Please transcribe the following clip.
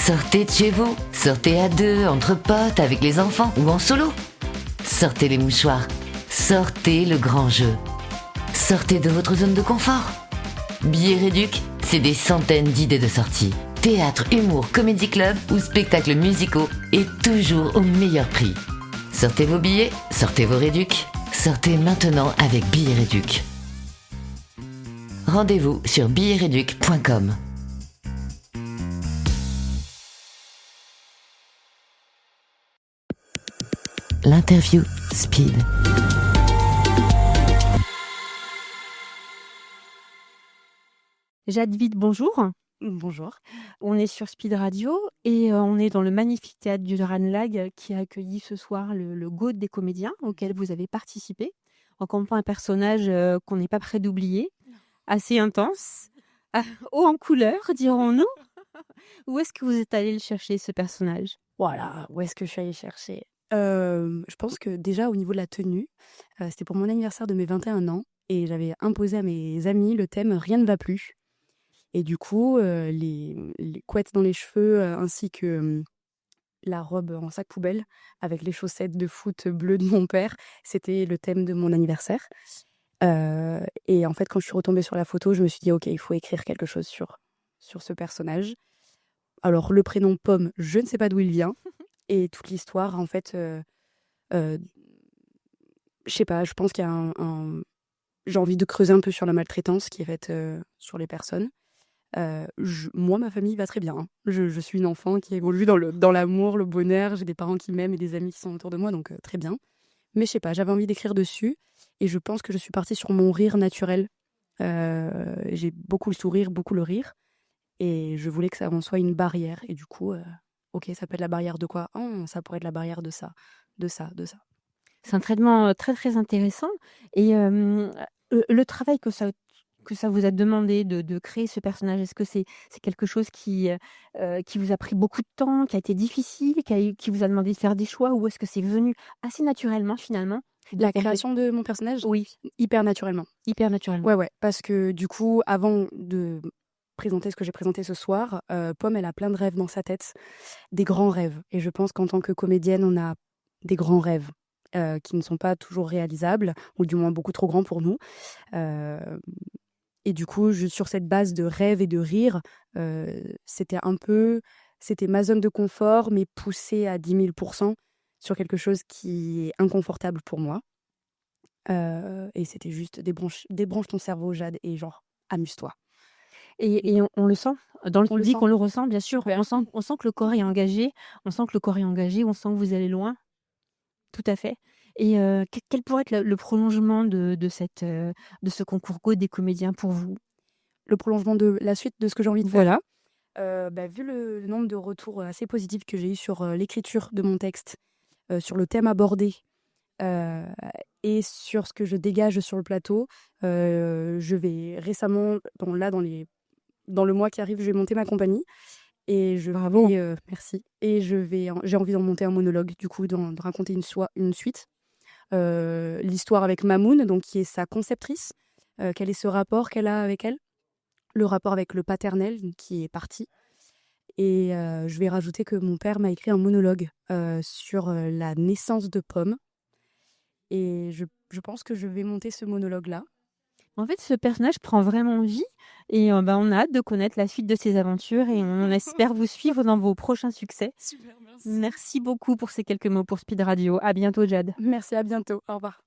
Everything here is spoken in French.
Sortez de chez vous, sortez à deux, entre potes, avec les enfants ou en solo. Sortez les mouchoirs, sortez le grand jeu. Sortez de votre zone de confort. Billets Réduc, c'est des centaines d'idées de sorties. Théâtre, humour, comédie club ou spectacles musicaux et toujours au meilleur prix. Sortez vos billets, sortez vos Réduc. Sortez maintenant avec Billets Réduc. Rendez-vous sur billetsreduc.com. L'interview Speed. Jade Vide, bonjour. Bonjour. On est sur Speed Radio et on est dans le magnifique théâtre du Ranelagh qui a accueilli ce soir le GOAT des comédiens auquel vous avez participé en campant un personnage qu'on n'est pas prêt d'oublier, assez intense, haut en couleur, dirons-nous. Où est-ce que vous êtes allé le chercher, ce personnage? Voilà, où est-ce que je suis allée chercher? Je pense que déjà au niveau de la tenue, c'était pour mon anniversaire de mes 21 ans et j'avais imposé à mes amis le thème «Rien ne va plus» et du coup, les couettes dans les cheveux, ainsi que, la robe en sac poubelle avec les chaussettes de foot bleues de mon père, c'était le thème de mon anniversaire. Et en fait, quand je suis retombée sur la photo, je me suis dit: «OK, il faut écrire quelque chose sur ce personnage». Alors le prénom Pomme, je ne sais pas d'où il vient et toute l'histoire en fait, heu, je sais pas, je pense qu'il y a j'ai envie de creuser un peu sur la maltraitance qui est faite, sur les personnes. Moi, ma famille va très bien, hein. Je suis une enfant qui évolue dans l'amour, le bonheur, j'ai des parents qui m'aiment et des amis qui sont autour de moi, donc très bien. Mais je sais pas, j'avais envie d'écrire dessus et je pense que je suis partie sur mon rire naturel. J'ai beaucoup le sourire, beaucoup le rire et je voulais que ça en soit une barrière et du coup, OK, ça peut être la barrière de quoi? Oh, ça pourrait être la barrière de ça, de ça, de ça. C'est un traitement très très intéressant et le travail que ça vous a demandé de créer ce personnage, est-ce que c'est quelque chose qui vous a pris beaucoup de temps, qui a été difficile, qui vous a demandé de faire des choix ou est-ce que c'est venu assez naturellement finalement? La création de mon personnage? Oui, Hyper naturellement. hyper naturellement. Ouais, ouais, parce que du coup, avant de présenter ce que j'ai présenté ce soir, Pomme, elle a plein de rêves dans sa tête, des grands rêves et je pense qu'en tant que comédienne, on a des grands rêves, qui ne sont pas toujours réalisables ou du moins beaucoup trop grands pour nous, hem et du coup, juste sur cette base de rêve et de rire, c'était ma zone de confort mais poussée à 10 000 sur quelque chose qui est inconfortable pour moi. Et c'était juste: «Débranche ton cerveau Jade et genre, amuse-toi». Et on le sent dans le On le public, sent. on le ressent bien sûr, Ouais. on sent que le corps est engagé, on sent que vous allez loin. Tout à fait et quel pourrait être le prolongement de ce concours GOAT des comédiens pour vous? Le prolongement de la suite de ce que j'ai envie de faire, Voilà. bah, vu le nombre de retours assez positifs que j'ai eu sur, l'écriture de mon texte, sur le thème abordé, heu et sur ce que je dégage sur le plateau, je vais récemment dans le mois qui arrive, je vais monter ma compagnie et je Bravo. vais, merci et j'ai envie d'en monter un monologue, du coup, de raconter une suite. L'histoire avec Mamoun, donc qui est sa conceptrice, quel est ce rapport qu'elle a avec elle? Le rapport avec le paternel, qui est parti et je vais rajouter que mon père m'a écrit un monologue, sur, la naissance de Pomme et je pense que je vais monter ce monologue-là. En fait, ce personnage prend vraiment vie et bah, on a hâte de connaître la suite de ses aventures et on espère vous suivre dans vos prochains succès. Super, merci. Merci beaucoup pour ces quelques mots pour Speed Radio. À bientôt Jade. Merci, à bientôt. Au revoir.